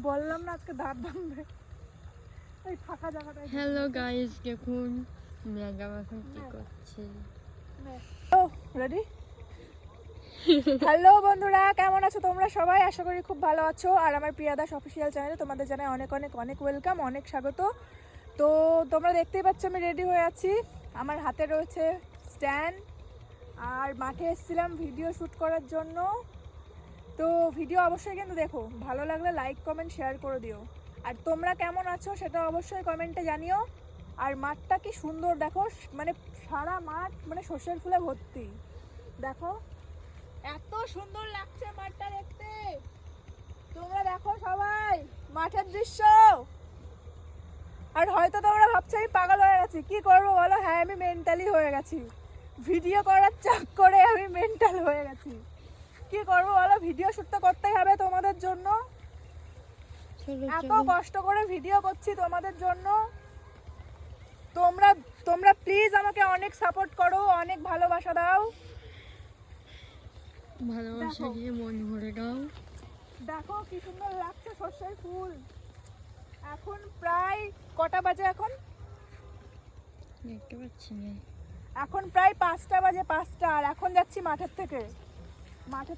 বললাম না আজকে দাঁত ভাঙবে। এই ফাঁকা জায়গাটায় হ্যালো গাইস, দেখুন ম্যাডাম এখন কি করছে। রেডি? হ্যালো বন্ধুরা, কেমন আছো তোমরা সবাই? আশা করি খুব ভালো আছো। আর আমার প্রিয়া দাস অফিসিয়াল চ্যানেলে তোমাদের জানাই অনেক অনেক অনেক ওয়েলকাম, অনেক স্বাগত। তো তোমরা দেখতেই পাচ্ছ আমি রেডি হয়ে আছি। আমার হাতে রয়েছে স্ট্যান্ড, আর মাঠে এসেছিলাম ভিডিও শ্যুট করার জন্য। তো ভিডিও অবশ্যই কিন্তু দেখো, ভালো লাগলে লাইক কমেন্ট শেয়ার করে দিও। আর তোমরা কেমন আছো সেটা অবশ্যই কমেন্টে জানিও। আর মাঠটা কি সুন্দর দেখো, মানে সারা মাঠ মানে সর্ষের ফুলে ভর্তি। দেখো এত সুন্দর লাগছে মাঠটা দেখতে। তোমরা দেখো সবাই মাঠের দৃশ্য। আর হয়তো তোমরা ভাবছো আমি পাগল হয়ে গেছি, কি করবো বলো? হ্যাঁ, আমি মেন্টালি হয়ে গেছি, ভিডিও করার চক্করে আমি মেন্টাল হয়ে গেছি। কি করবো বলো, ভিডিও শুট তো করতেই হবে তোমাদের জন্য। এত কষ্ট করে ভিডিও করছি তোমাদের জন্য। তোমরা প্লিজ আমাকে অনেক সাপোর্ট করো, অনেক ভালোবাসা দাও। ভালোবাসা দিয়ে মন ভরে দাও। দেখো কি সুন্দর লাগছে সর্ষের ফুল। এখন প্রায় কটা বাজে? এখন দেখতে পাচ্ছি না। এখন প্রায় 5টা বাজে, 5টা। আর এখন যাচ্ছি মাঠের থেকে